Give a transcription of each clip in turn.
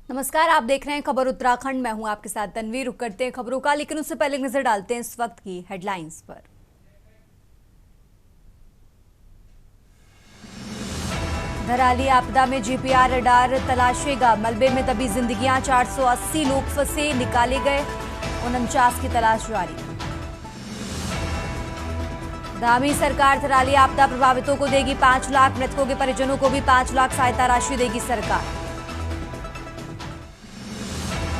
नमस्कार, आप देख रहे हैं खबर उत्तराखंड। मैं हूं आपके साथ तन्वी। रुक करते हैं खबरों का, लेकिन उससे पहले नजर डालते हैं इस वक्त की हेडलाइंस पर। धराली आपदा में जीपीआर रडार तलाशेगा, मलबे में दबी जिंदगियां, 480 लोग फंसे, निकाले गए, 49 की तलाश जारी। धामी सरकार धराली आपदा प्रभावितों को देगी 5 लाख, मृतकों के परिजनों को भी 5 लाख सहायता राशि देगी सरकार।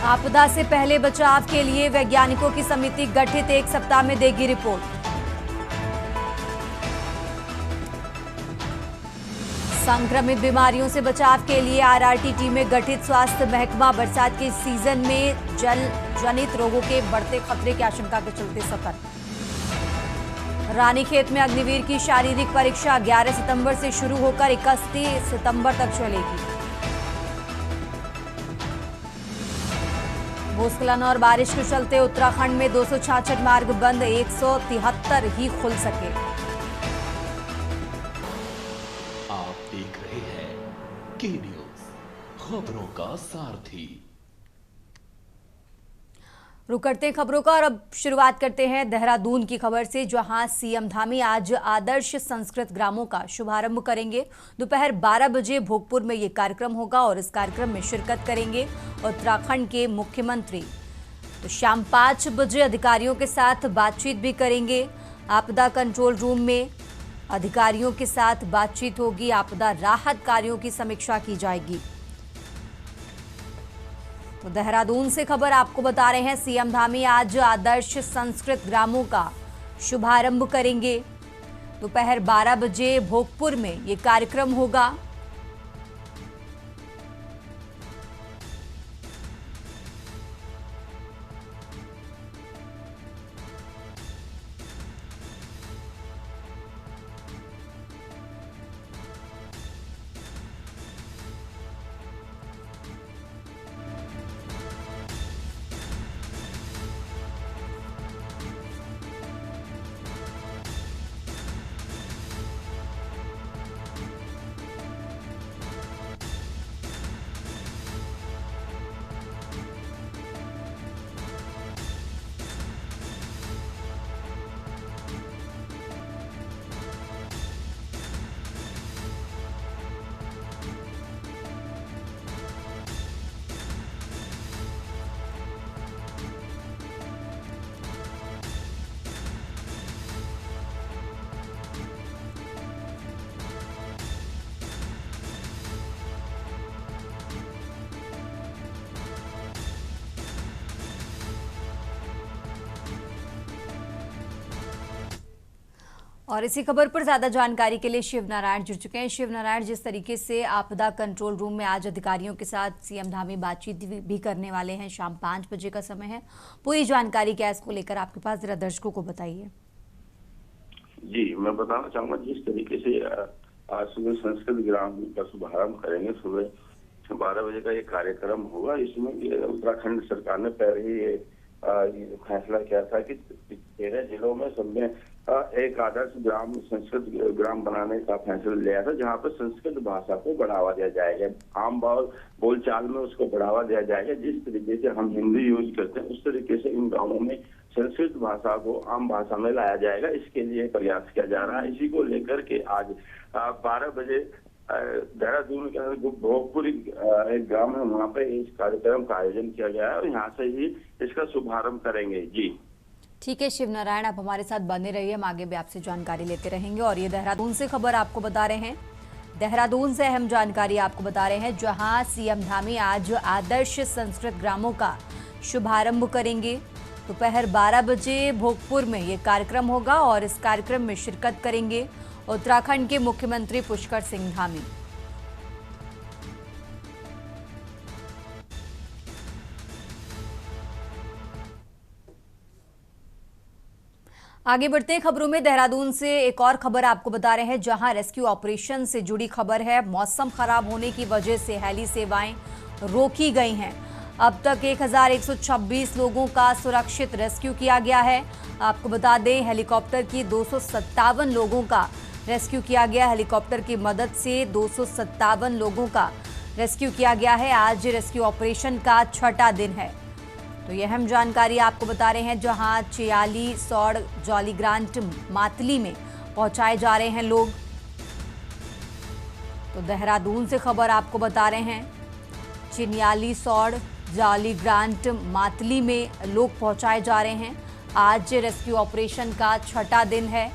आपदा से पहले बचाव के लिए वैज्ञानिकों की समिति गठित, 1 सप्ताह में देगी रिपोर्ट। संक्रमित बीमारियों से बचाव के लिए आरआरटी टीमें गठित, स्वास्थ्य महकमा बरसात के सीजन में जल जनित रोगों के बढ़ते खतरे की आशंका के चलते सतर्क। रानीखेत में अग्निवीर की शारीरिक परीक्षा 11 सितंबर से शुरू होकर 31 सितंबर तक चलेगी। भूस्खलन और बारिश के चलते उत्तराखंड में 266 मार्ग बंद, 173 ही खुल सके। आप देख रहे हैं के न्यूज, खबरों का सारथी। रुक करते हैं खबरों का और अब शुरुआत करते हैं देहरादून की खबर से, जहां सीएम धामी आज आदर्श संस्कृत ग्रामों का शुभारंभ करेंगे। दोपहर 12 बजे भोगपुर में ये कार्यक्रम होगा और इस कार्यक्रम में शिरकत करेंगे उत्तराखंड के मुख्यमंत्री। तो शाम 5 बजे अधिकारियों के साथ बातचीत भी करेंगे। आपदा कंट्रोल रूम में अधिकारियों के साथ बातचीत होगी, आपदा राहत कार्यों की समीक्षा की जाएगी। तो देहरादून से खबर आपको बता रहे हैं, सीएम धामी आज आदर्श संस्कृत ग्रामों का शुभारंभ करेंगे। दोपहर 12 बजे भोगपुर में ये कार्यक्रम होगा। और इसी खबर पर ज्यादा जानकारी के लिए शिव नारायण जुड़ चुके हैं। शिव नारायण, जिस तरीके से आपदा कंट्रोल रूम में आज अधिकारियों के साथ सीएम धामी बातचीत भी करने वाले हैं, शाम 5 बजे का समय है, पूरी जानकारी क्या है इसको लेकर आपके पास, जरा दर्शकों को बताइए। जी, मैं बताना चाहूंगा जिस तरीके से आज सुबह संस्कृत ग्राम का शुभारंभ करेंगे, सुबह 12 बजे का ये कार्यक्रम होगा। इसमें उत्तराखंड सरकार ने पहले ही ये फैसला किया था कि 13 जिलों में सब में एक आदर्श ग्राम संस्कृत ग्राम बनाने का फैसला लिया था, जहाँ पर संस्कृत भाषा को बढ़ावा दिया जाएगा, आम बोलचाल में उसको बढ़ावा दिया जाएगा। जिस तरीके से हम हिंदी यूज करते हैं उस तरीके से इन गांवों में संस्कृत भाषा को आम भाषा में लाया जाएगा। इसके लिए प्रयास किया जा रहा है। इसी को लेकर के आज 12 बजे देहरादून के अंदर भोगपुर एक गांव है, वहाँ पे इस कार्यक्रम का आयोजन किया गया है और यहाँ से ही इसका शुभारंभ करेंगे। जी ठीक है शिव नारायण, आप हमारे साथ बने रहिए, हम आगे भी आपसे जानकारी लेते रहेंगे। और ये देहरादून से खबर आपको बता रहे हैं, देहरादून से अहम जानकारी आपको बता रहे हैं, जहां सीएम धामी आज आदर्श संस्कृत ग्रामों का शुभारंभ करेंगे। दोपहर 12 बजे भोगपुर में ये कार्यक्रम होगा और इस कार्यक्रम में शिरकत करेंगे उत्तराखंड के मुख्यमंत्री पुष्कर सिंह धामी। आगे बढ़ते हैं खबरों में। देहरादून से एक और खबर आपको बता रहे हैं, जहां रेस्क्यू ऑपरेशन से जुड़ी खबर है। मौसम खराब होने की वजह से हेली सेवाएं रोकी गई हैं। अब तक 1126 लोगों का सुरक्षित रेस्क्यू किया गया है। आपको बता दें, हेलीकॉप्टर की 257 लोगों का रेस्क्यू किया गया। हेलीकॉप्टर की मदद से 257 लोगों का रेस्क्यू किया गया है। आज रेस्क्यू ऑपरेशन का छठा दिन है। तो यह अहम जानकारी आपको बता रहे हैं, जहां चियाली सौड़ जॉली ग्रांट मातली में पहुंचाए जा रहे हैं लोग। तो देहरादून से खबर आपको बता रहे हैं, चिन्याली सौड़ जॉली ग्रांट मातली में लोग पहुंचाए जा रहे हैं। आज रेस्क्यू ऑपरेशन का छठा दिन है।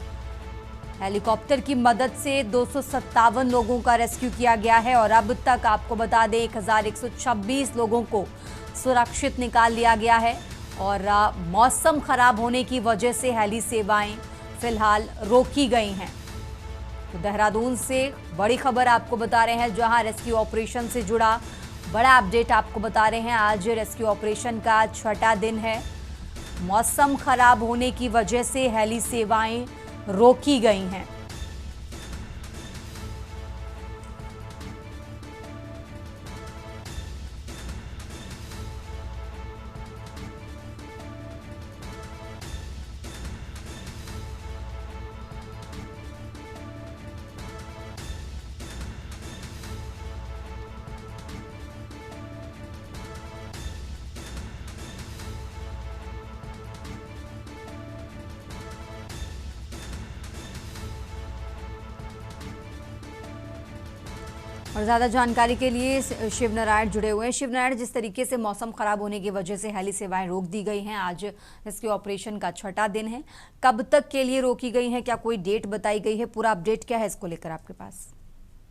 हेलीकॉप्टर की मदद से 257 लोगों का रेस्क्यू किया गया है और अब तक आपको बता दें 1126 लोगों को सुरक्षित निकाल लिया गया है। और मौसम खराब होने की वजह से हेली सेवाएं फिलहाल रोकी गई हैं। तो देहरादून से बड़ी खबर आपको बता रहे हैं, जहां रेस्क्यू ऑपरेशन से जुड़ा बड़ा अपडेट आपको बता रहे हैं। आज रेस्क्यू ऑपरेशन का छठा दिन है। मौसम खराब होने की वजह से हेली सेवाएं रोकी गई हैं। और ज़्यादा जानकारी के लिए शिव नारायण जुड़े हुए हैं। शिव नारायण, जिस तरीके से मौसम खराब होने की वजह से हेली सेवाएं रोक दी गई हैं, आज रेस्क्यू ऑपरेशन का छठा दिन है, कब तक के लिए रोकी गई हैं? क्या कोई डेट बताई गई है? पूरा अपडेट क्या है इसको लेकर आपके पास?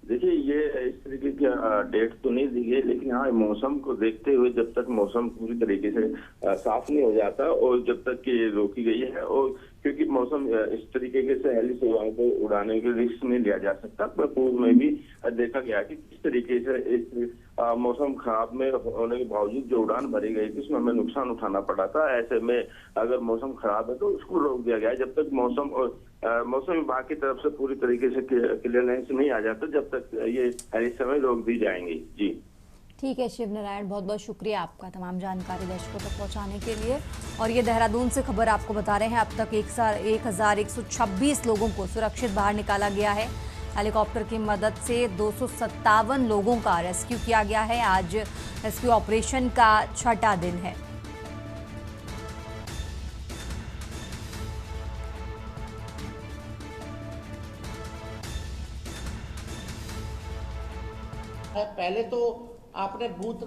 देखिए, ये इस तरीके की डेट तो नहीं दी गई, लेकिन हाँ, मौसम को देखते हुए जब तक मौसम पूरी तरीके से साफ नहीं हो जाता और जब तक कि रोकी गई है, और क्योंकि मौसम इस तरीके से हेली सेवाओं को उड़ाने के रिस्क नहीं लिया जा सकता। पूर्व में भी देखा गया कि किस तरीके से इस मौसम खराब में होने के बावजूद जो उड़ान भरी गई थी उसमें हमें नुकसान उठाना पड़ा था। ऐसे में अगर मौसम खराब है तो उसको रोक दिया गया है, जब तक मौसम विभाग की तरफ से पूरी तरीके से क्लियरेंस नहीं आ जाता, जब तक ये हेली सेवाएं रोक दी जाएंगी। जी ठीक है शिव नारायण, बहुत बहुत शुक्रिया आपका तमाम जानकारी दर्शकों तक पहुंचाने के लिए। और ये देहरादून से खबर आपको बता रहे हैं, अब तक 1126 लोगों को सुरक्षित बाहर निकाला गया है। हेलीकॉप्टर की मदद से 257 लोगों का रेस्क्यू किया गया है। आज रेस्क्यू ऑपरेशन का छठा दिन है। पहले तो आपने बूथ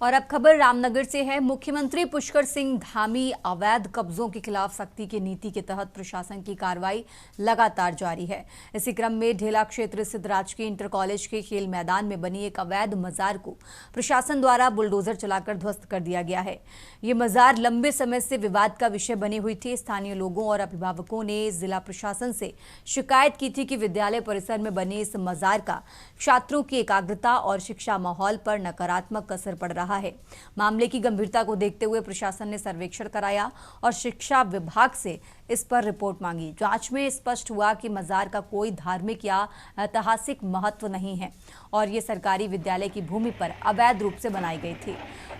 और अब खबर रामनगर से है। मुख्यमंत्री पुष्कर सिंह धामी अवैध कब्जों के खिलाफ सख्ती की नीति के तहत प्रशासन की कार्रवाई लगातार जारी है। इसी क्रम में ढेला क्षेत्र स्थित राजकीय इंटर कॉलेज के खेल मैदान में बनी एक अवैध मजार को प्रशासन द्वारा बुलडोजर चलाकर ध्वस्त कर दिया गया है। ये मजार लंबे समय से विवाद का विषय बनी हुई थी। स्थानीय लोगों और अभिभावकों ने जिला प्रशासन से शिकायत की थी कि विद्यालय परिसर में बने इस मजार का छात्रों की एकाग्रता और शिक्षा माहौल पर नकारात्मक असर पड़ रहा है। मामले की गंभीरता को देखते हुए प्रशासन ने सर्वेक्षण कराया और शिक्षा विभाग से इस पर रिपोर्ट मांगी। जांच में स्पष्ट हुआ कि मजार का कोई धार्मिक या ऐतिहासिक महत्व नहीं है और ये सरकारी विद्यालय की भूमि पर अवैध रूप से बनाई गई थी।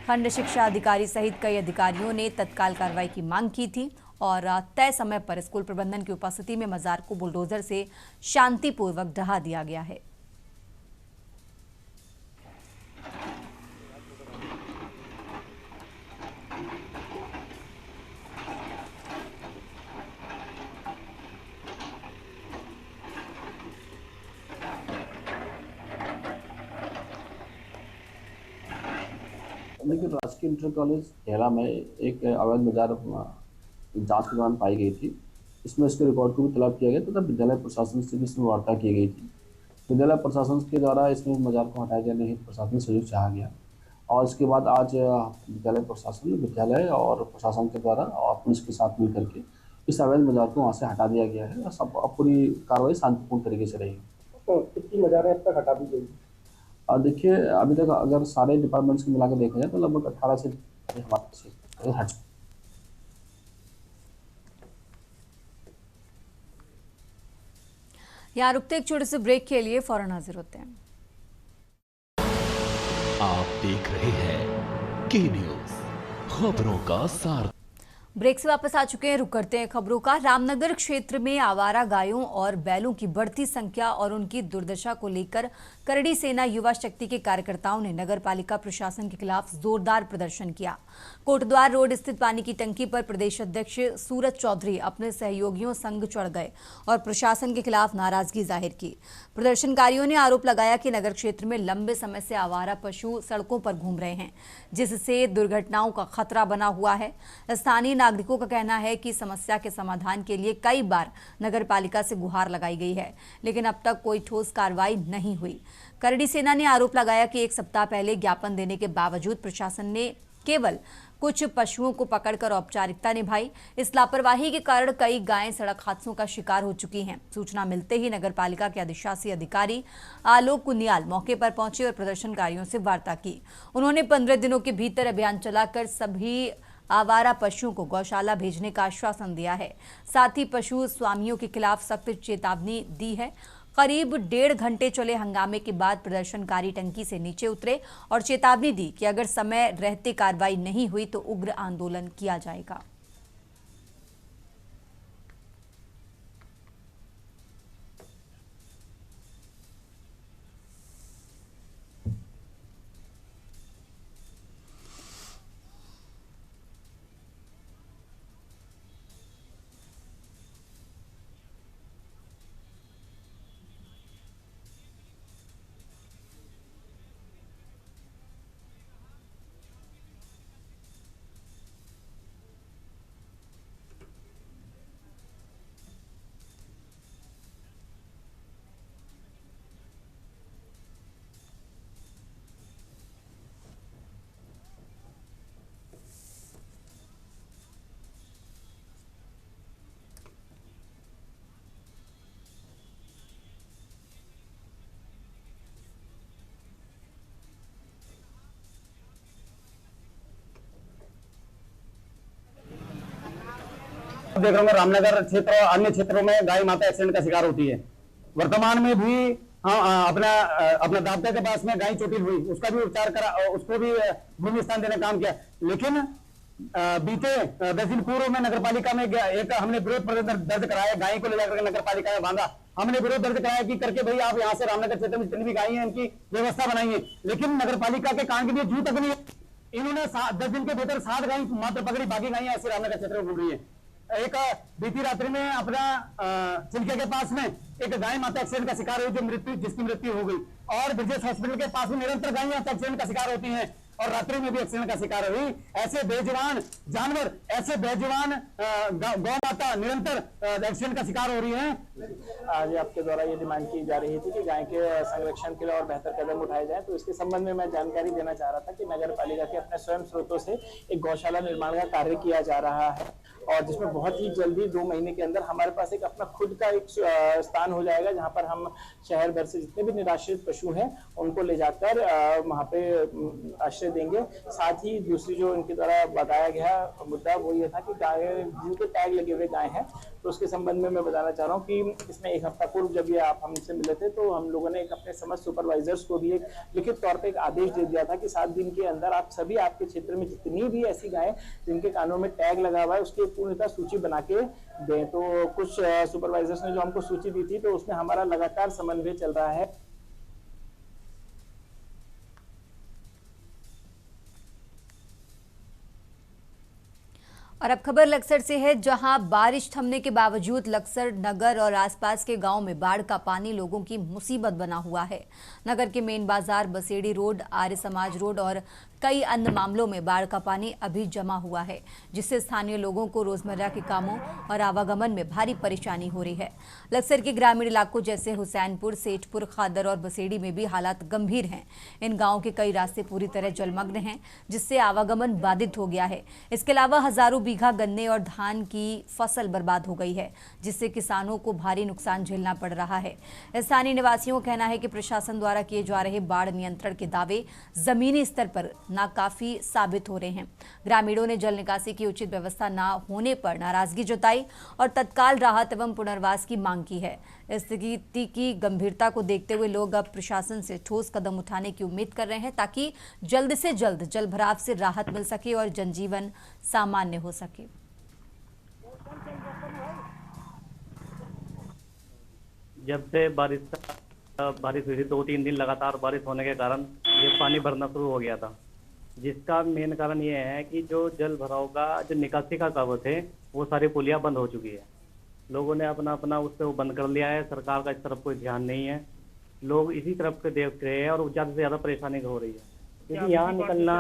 खंड शिक्षा अधिकारी सहित कई अधिकारियों ने तत्काल कार्रवाई की मांग की थी और तय समय पर स्कूल प्रबंधन की उपस्थिति में मजार को बुलडोजर से शांतिपूर्वक ढहा दिया गया है। लेकिन राजकीय इंटर कॉलेज ढेला में एक अवैध बाजार जांच के दौरान पाई गई थी। इसमें इसके रिकॉर्ड को भी तलब किया गया तथा विद्यालय प्रशासन से भी इसमें वार्ता की गई थी। विद्यालय प्रशासन के द्वारा इसमें बाजार को हटाए जाने हेतु प्रशासन सहयोग चाहा गया और इसके बाद आज विद्यालय प्रशासन, विद्यालय और प्रशासन के द्वारा और पुलिस के साथ मिल करके इस अवैध बाजार को वहाँ से हटा दिया गया है और सब अब पूरी कार्रवाई शांतिपूर्ण तरीके से रही। तो कितनी बाजार अब तक हटा दी गई? और देखिए, अभी तक अगर सारे डिपार्टमेंट्स को मिलाकर देखा जाए तो लगभग 18 से हट। यहाँ रुकते एक छोटे से ब्रेक के लिए, फौरन हाजिर होते हैं। आप देख रहे हैं के न्यूज़, खबरों का सार। ब्रेक से वापस आ चुके हैं। रुक करते हैं खबरों का। रामनगर क्षेत्र में आवारा गायों और बैलों की बढ़ती संख्या और उनकी दुर्दशा को लेकर करड़ी सेना युवा शक्ति के कार्यकर्ताओं ने नगर पालिका प्रशासन के खिलाफ जोरदार प्रदर्शन किया। कोटद्वार रोड स्थित पानी की टंकी पर प्रदेश अध्यक्ष सूरज चौधरी अपने सहयोगियों संग चढ़ गए और प्रशासन के खिलाफ नाराजगी जाहिर की। प्रदर्शनकारियों ने आरोप लगाया कि नगर क्षेत्र में लंबे समय से आवारा पशु सड़कों पर घूम रहे हैं, जिससे दुर्घटनाओं का खतरा बना हुआ है। स्थानीय नागरिकों का कहना है कि समस्या के समाधान के लिए कई बार नगर पालिका से गुहार लगाई गई है, लेकिन अब तक कोई ठोस कार्रवाई नहीं हुई। करड़ी सेना ने आरोप लगाया कि एक सप्ताह पहले ज्ञापन देने के बावजूद प्रशासन ने केवल कुछ पशुओं को पकड़कर औपचारिकता निभाई। इस लापरवाही के कारण कई गायें सड़क हादसों का शिकार हो चुकी हैं। सूचना मिलते ही नगर पालिका के अधिशासी अधिकारी आलोक कुनियाल मौके पर पहुंचे और प्रदर्शनकारियों से वार्ता की। उन्होंने 15 दिनों के भीतर अभियान चलाकर सभी आवारा पशुओं को गौशाला भेजने का आश्वासन दिया है। साथ ही पशु स्वामियों के खिलाफ सख्त चेतावनी दी है। करीब 1.5 घंटे चले हंगामे के बाद प्रदर्शनकारी टंकी से नीचे उतरे और चेतावनी दी कि अगर समय रहते कार्रवाई नहीं हुई तो उग्र आंदोलन किया जाएगा। देख रहा हूँ रामनगर क्षेत्र और अन्य क्षेत्रों में गाय माता एक्सीडेंट का शिकार होती है। वर्तमान में भी अपना दावता के पास में गाय चोटिल हुई, उसका भी उपचार करा, उसको भी भूमि स्थान देने का काम किया। लेकिन बीते 10 दिन पूर्व में नगर पालिका में एक हमने विरोध प्रदर्शन दर्ज कराया, गाय को ले जाकर नगर पालिका में बांधा। हमने विरोध दर्ज कराया कि करके भाई आप यहाँ से रामनगर क्षेत्र में जितनी भी गाय है इनकी व्यवस्था बनाइए, लेकिन नगर पालिका के कान के लिए जू तक नहीं। इन्होंने 10 दिन के भीतर 7 गाय मात्र पकड़ी, बाकी गाय ऐसे रामनगर क्षेत्र में घूम रही है। एक बीती रात्रि में अपना चिल्के के पास में एक गाय माता एक्सीडेंट का शिकार हुई, जिसकी मृत्यु हो गई। और ब्रिजेश हॉस्पिटल के पास में निरंतर गाय माता एक्सीडेंट का शिकार होती हैं और रात्रि में भी एक्सीडेंट का शिकार हुई। ऐसे बेजुबान जानवर, ऐसे बेजुबान गौ माता निरंतर एक्सीडेंट का शिकार हो रही है। आज आपके द्वारा ये डिमांड की जा रही थी कि गाय के संरक्षण के लिए और बेहतर कदम उठाए जाएं, तो इसके संबंध में मैं जानकारी देना चाह रहा था कि नगर पालिका के अपने स्वयं स्रोतों से एक गौशाला निर्माण का कार्य किया जा रहा है और जिसमें बहुत ही जल्दी 2 महीने के अंदर हमारे पास एक अपना खुद का एक स्थान हो जाएगा, जहां पर हम शहर भर से जितने भी निराश्रित पशु हैं उनको ले जाकर वहां पे आश्रय देंगे। साथ ही दूसरी जो इनके द्वारा बताया गया मुद्दा वो ये था कि गाय जिनके टैग लगे हुए गाय हैं, तो उसके संबंध में मैं बताना चाह रहा हूँ कि इसमें 1 हफ्ता पूर्व जब ये आप हमसे मिले थे तो हम लोगों ने एक अपने समस्त सुपरवाइजर्स को भी एक लिखित तौर पे एक आदेश दे दिया था कि 7 दिन के अंदर आप सभी आपके क्षेत्र में जितनी भी ऐसी गायें जिनके कानों में टैग लगा हुआ है उसकी पूर्णतः सूची बना के दें। तो कुछ सुपरवाइजर्स ने जो हमको सूची दी थी तो उसमें हमारा लगातार समन्वय चल रहा है। और अब खबर लक्सर से है, जहां बारिश थमने के बावजूद लक्सर नगर और आसपास के गांव में बाढ़ का पानी लोगों की मुसीबत बना हुआ है। नगर के मेन बाजार, बसेड़ी रोड, आर्य समाज रोड और कई अन्य मामलों में बाढ़ का पानी अभी जमा हुआ है, जिससे स्थानीय लोगों को रोजमर्रा के कामों और आवागमन में भारी परेशानी हो रही है। लक्सर के ग्रामीण इलाकों जैसे हुसैनपुर, सेठपुर, खादर और बसेड़ी में भी हालात गंभीर हैं। इन गाँव के कई रास्ते पूरी तरह जलमग्न हैं, जिससे आवागमन बाधित हो गया है। इसके अलावा हजारों बीघा गन्ने और धान की फसल बर्बाद हो गई है, जिससे किसानों को भारी नुकसान झेलना पड़ रहा है। स्थानीय निवासियों का कहना है कि प्रशासन द्वारा किए जा रहे बाढ़ नियंत्रण के दावे जमीनी स्तर पर नाकाफी साबित हो रहे हैं। ग्रामीणों ने जल निकासी की उचित व्यवस्था न होने पर नाराजगी जताई और तत्काल राहत एवं पुनर्वास की मांग की है। स्थिति की गंभीरता को देखते हुए लोग अब प्रशासन से ठोस कदम उठाने की उम्मीद कर रहे हैं, ताकि जल्द से जल्द जलभराव से राहत मिल सके और जनजीवन सामान्य हो सके। जब से बारिश हुई थी 2-3 दिन लगातार बारिश होने के कारण ये पानी भरना शुरू हो गया था, जिसका मेन कारण ये है कि जो जल भराव का जो निकासी का काम थे वो सारी पुलियाँ बंद हो चुकी है। लोगों ने अपना अपना उससे वो बंद कर लिया है। सरकार का इस तरफ कोई ध्यान नहीं है, लोग इसी तरफ के देख रहे हैं और ज़्यादा से ज़्यादा परेशानी हो रही है क्योंकि यहाँ निकलना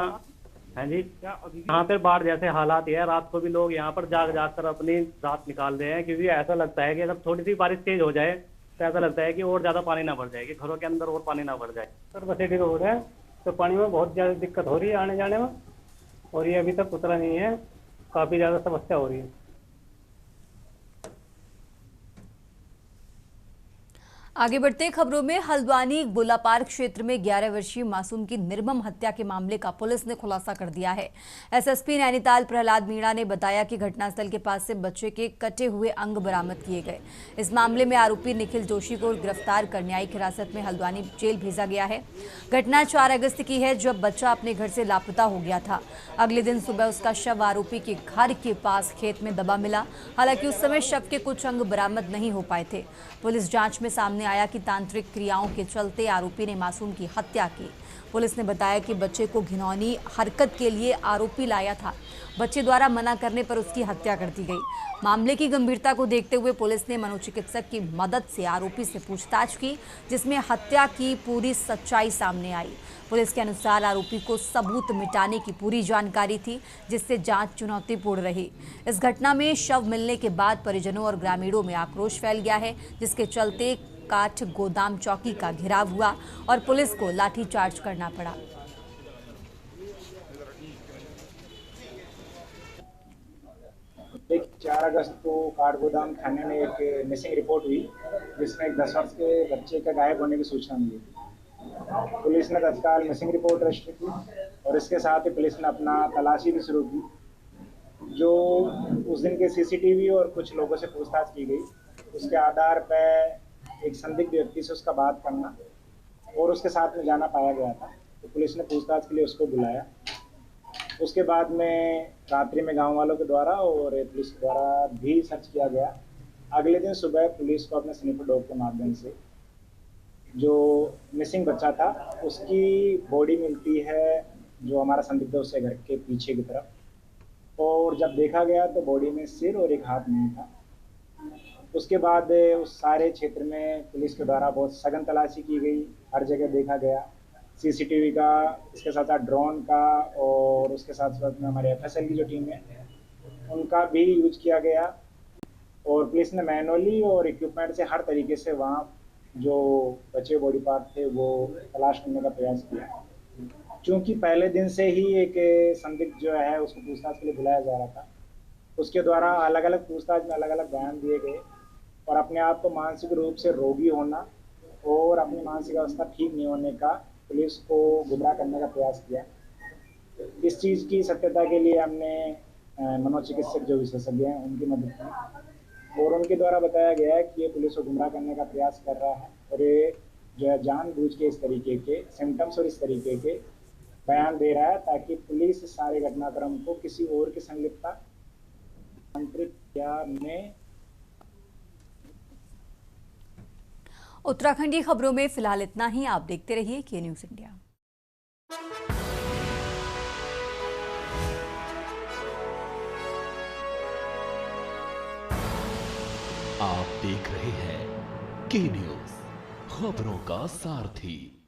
है जी। यहाँ पर बाढ़ जैसे हालात है, रात को भी लोग यहाँ पर जाग कर अपनी रात निकाल रहे हैं क्योंकि ऐसा लगता है कि अगर थोड़ी सी बारिश तेज हो जाए तो ऐसा लगता है कि और ज़्यादा पानी ना बढ़ जाए, कि घरों के अंदर और पानी ना बढ़ जाए। सर बसेटी रोड है तो पानी में बहुत ज़्यादा दिक्कत हो रही है आने जाने में, और ये अभी तक उतरा नहीं है, काफ़ी ज़्यादा समस्या हो रही है। आगे बढ़ते खबरों में, हल्द्वानी गोलापार क्षेत्र में 11 वर्षीय मासूम की निर्मम हत्या के मामले का पुलिस ने खुलासा कर दिया है। एसएसपी नैनीताल प्रहलाद मीणा ने बताया कि घटनास्थल के पास से बच्चे के कटे हुए अंग बरामद किए गए। इस मामले में आरोपी निखिल जोशी को गिरफ्तार कर न्यायिक हिरासत में हल्द्वानी जेल भेजा गया है। घटना 4 अगस्त की है, जब बच्चा अपने घर से लापता हो गया था। अगले दिन सुबह उसका शव आरोपी के घर के पास खेत में दबा मिला। हालांकि उस समय शव के कुछ अंग बरामद नहीं हो पाए थे। पुलिस जांच में सामने आया कि तांत्रिक क्रियाओं के चलते आरोपी ने मासूम की हत्या की। पुलिस ने बताया कि बच्चे को घिनौनी हरकत के लिए आरोपी लाया था। बच्चे द्वारा मना करने पर उसकी हत्या कर दी गई। मामले की गंभीरता को देखते हुए पुलिस ने मनोचिकित्सक की मदद से आरोपी से पूछताछ की, जिसमें हत्या की पूरी सच्चाई सामने आई। पुलिस के अनुसार आरोपी को सबूत मिटाने की पूरी जानकारी थी, जिससे जांच चुनौतीपूर्ण रही। इस घटना में शव मिलने के बाद परिजनों और ग्रामीणों में आक्रोश फैल गया है, जिसके चलते काठ गोदाम चौकी का घेराव हुआ और पुलिस को लाठीचार्ज करना पड़ा। एक 4 अगस्त को काठगोदाम थाने में एक मिसिंग रिपोर्ट हुई, जिसमें एक 10 वर्ष के बच्चे का गायब होने की सूचना मिली थी। पुलिस ने तत्काल मिसिंग रिपोर्ट रजिस्टर की और इसके साथ ही पुलिस ने अपना तलाशी भी शुरू की। जो उस दिन के सीसीटीवी और कुछ लोगों से पूछताछ की गई, उसके आधार पर एक संदिग्ध व्यक्ति से उसका बात करना और उसके साथ में जाना पाया गया था। तो पुलिस ने पूछताछ के लिए उसको बुलाया। उसके बाद में रात्रि में गांव वालों के द्वारा और पुलिस के द्वारा भी सर्च किया गया। अगले दिन सुबह पुलिस को अपने स्निफर डॉग के माध्यम से जो मिसिंग बच्चा था उसकी बॉडी मिलती है, जो हमारा संदिग्ध उससे घर के पीछे की तरफ। और जब देखा गया तो बॉडी में सिर और एक हाथ नहीं था। उसके बाद उस सारे क्षेत्र में पुलिस के द्वारा बहुत सघन तलाशी की गई, हर जगह देखा गया। सीसीटीवी का, इसके साथ साथ ड्रोन का और उसके साथ साथ में हमारे एफएसएल की जो टीम है उनका भी यूज किया गया। और पुलिस ने मैनुअली और इक्विपमेंट से हर तरीके से वहाँ जो बचे बॉडी पार्ट थे वो तलाश करने का प्रयास किया। क्योंकि पहले दिन से ही एक संदिग्ध जो है उसको पूछताछ के लिए बुलाया जा रहा था, उसके द्वारा अलग अलग पूछताछ में अलग अलग बयान दिए गए और अपने आप को मानसिक रूप से रोगी होना और अपनी मानसिक अवस्था ठीक नहीं होने का पुलिस को गुमराह करने का प्रयास किया। इस चीज़ की सत्यता के लिए हमने मनोचिकित्सक जो विशेषज्ञ हैं उनकी मदद की और उनके द्वारा बताया गया है कि ये पुलिस को गुमराह करने का प्रयास कर रहा है और ये जो है जानबूझ के इस तरीके के सिम्टम्स और इस तरीके के बयान दे रहा है ताकि पुलिस इस सारे घटनाक्रम को किसी और की संलिप्तता तांत्रिक क्रिया में। उत्तराखंडी खबरों में फिलहाल इतना ही। आप देखते रहिए के न्यूज़ इंडिया। आप देख रहे हैं के न्यूज़, खबरों का सारथी।